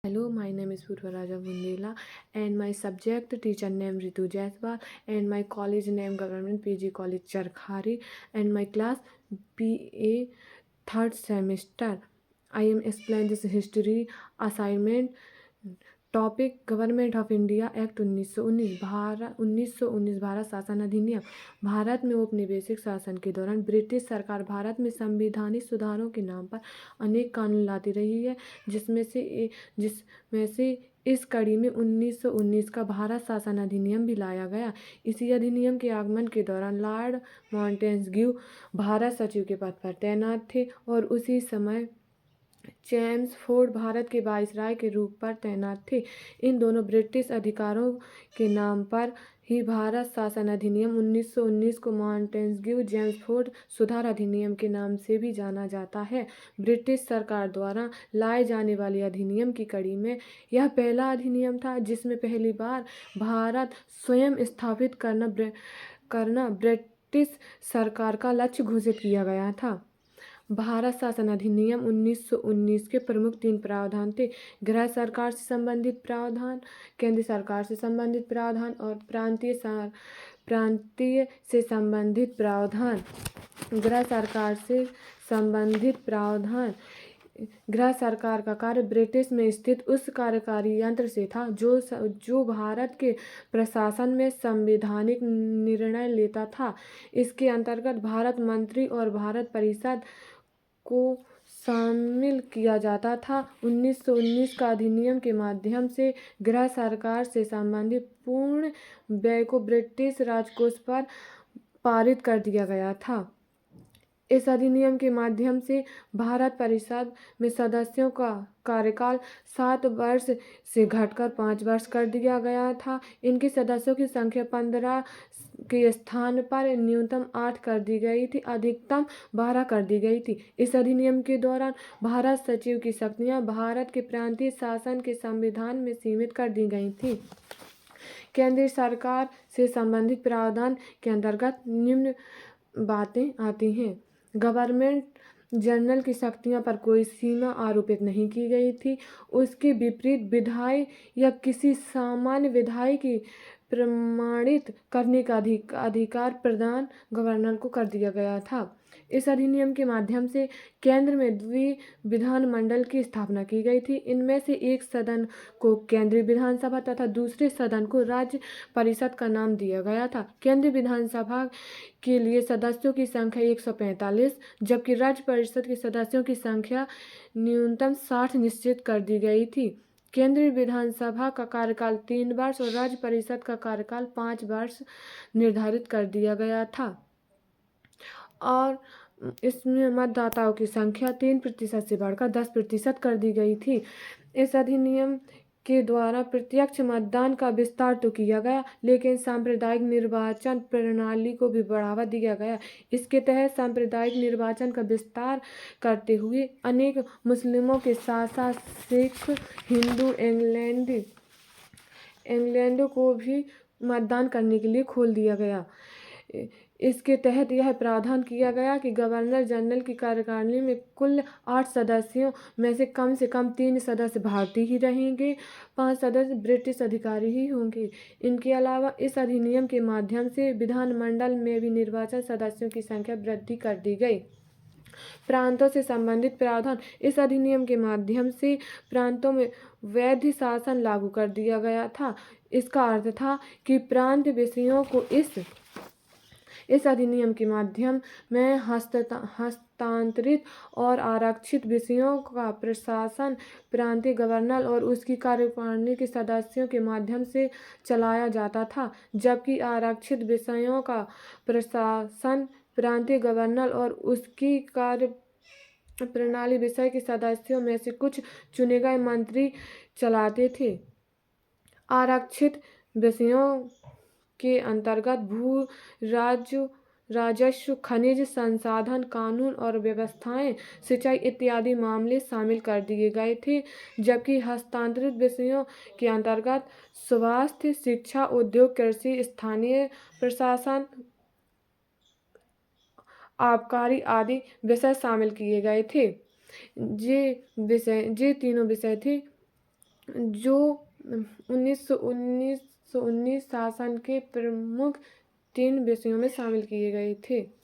Hello, my name is Purva Raja Bundela and my subject teacher name Ritu Jaiswal and my college name Government PG College Charkhari and my class BA third semester. I am explain this history assignment. Topic government of India act 1919 Bharat शासन अधिनियम। भारत में औपनिवेशिक शासन के दौरान British सरकार भारत में संवैधानिक सुधारों के नाम पर अनेक कानून लाती रही है, जिसमें से इस कड़ी में 1919 का भारत शासन अधिनियम भी लाया गया। इसी अधिनियम के आगमन के दौरान लॉर्ड मॉन्टेस्क्यू भारत सचिव के पद पर तैनात थे और उसी समय चेम्सफोर्ड भारत के वाइसराय के रूप पर तैनात थे। इन दोनों ब्रिटिश अधिकारों के नाम पर ही भारत शासन अधिनियम 1919 को मॉन्टेस्क्यू चेम्सफोर्ड सुधार अधिनियम के नाम से भी जाना जाता है। ब्रिटिश सरकार द्वारा लाए जाने वाले अधिनियम की कड़ी में यह पहला अधिनियम था जिसमें पहली बार भारत स्वयं स्थापित करना ब्रिटिश सरकार का लक्ष्य घोषित किया गया था। भारत शासन अधिनियम 1919 के प्रमुख 3 प्रावधान थे: गृह सरकार से संबंधित प्रावधान, केंद्र सरकार से संबंधित प्रावधान और प्रांतीय से संबंधित प्रावधान। गृह सरकार से संबंधित प्रावधान। गृह सरकार का कार्य ब्रिटिश में स्थित उस कार्यकारी यंत्र से था जो भारत के प्रशासन में संवैधानिक निर्णय लेता था। इसके अंतर्गत भारत मंत्री और भारत परिषद को शामिल किया जाता था। 1919 का अधिनियम के माध्यम से गृह सरकार से संबंधित पूर्ण व्यय को ब्रिटिश राजकोष पर पारित कर दिया गया था। इस अधिनियम के माध्यम से भारत परिषद में सदस्यों का कार्यकाल 7 वर्ष से घटकर 5 वर्ष कर दिया गया था। इनके सदस्यों की संख्या 15 के स्थान पर न्यूनतम 8 कर दी गई थी, अधिकतम 12 कर दी गई थी। इस अधिनियम के दौरान भारत सचिव की शक्तियां भारत के प्रांतीय शासन के संविधान में सीमित कर दी गई थी। केंद्रीय सरकार से संबंधित प्रावधान के अंतर्गत निम्न बातें आती हैं। गवर्नमेंट जनरल की शक्तियों पर कोई सीमा आरोपित नहीं की गई थी। उसके विपरीत विधायी या किसी सामान्य विधायी की प्रमाणित करने का अधिकार प्रदान गवर्नर को कर दिया गया था। इस अधिनियम के माध्यम से केंद्र में विधानमंडल की स्थापना की गई थी। इनमें से एक सदन को केंद्रीय विधानसभा तथा दूसरे सदन को राज्य परिषद का नाम दिया गया था। केंद्रीय विधानसभा के लिए सदस्यों की संख्या 145, जबकि राज्य परिषद के सदस्यों की संख्या न्यूनतम 60 निश्चित कर दी गई थी। केंद्रीय विधानसभा का कार्यकाल 3 वर्ष और राज्य परिषद का कार्यकाल 5 वर्ष निर्धारित कर दिया गया था और इसमें मतदाताओं की संख्या 3% से बढ़कर 10% कर दी गई थी। इस अधिनियम के द्वारा प्रत्यक्ष मतदान का विस्तार तो किया गया, लेकिन सांप्रदायिक निर्वाचन प्रणाली को भी बढ़ावा दिया गया। इसके तहत सांप्रदायिक निर्वाचन का विस्तार करते हुए अनेक मुस्लिमों के साथ साथ सिख, हिंदू, इंग्लैंडों को भी मतदान करने के लिए खोल दिया गया। इसके तहत यह प्रावधान किया गया कि गवर्नर जनरल की कार्यकारिणी में कुल 8 सदस्यों में से कम 3 सदस्य भारतीय ही रहेंगे, 5 सदस्य ब्रिटिश अधिकारी ही होंगे। इनके अलावा इस अधिनियम के माध्यम से विधानमंडल में भी निर्वाचन सदस्यों की संख्या वृद्धि कर दी गई। प्रांतों से संबंधित प्रावधान। इस अधिनियम के माध्यम से प्रांतों में वैध शासन लागू कर दिया गया था। इसका अर्थ था कि प्रांत विषयों को इस अधिनियम के माध्यम में हस्तांतरित और आरक्षित विषयों का प्रशासन प्रांतीय गवर्नर और उसकी कार्यकारिणी के सदस्यों के माध्यम से चलाया जाता था, जबकि आरक्षित विषयों का प्रशासन प्रांतीय गवर्नर और उसकी कार्यप्रणाली विषय के सदस्यों में से कुछ चुने गए मंत्री चलाते थे। आरक्षित विषयों के अंतर्गत भू राजस्व, खनिज संसाधन, कानून और व्यवस्थाएं, सिंचाई इत्यादि मामले शामिल कर दिए गए थे, जबकि हस्तांतरित विषयों के अंतर्गत स्वास्थ्य, शिक्षा, उद्योग, कृषि, स्थानीय प्रशासन, आबकारी आदि विषय शामिल किए गए थे। ये तीनों विषय थे जो 1919 शासन के प्रमुख 3 विषयों में शामिल किए गए थे।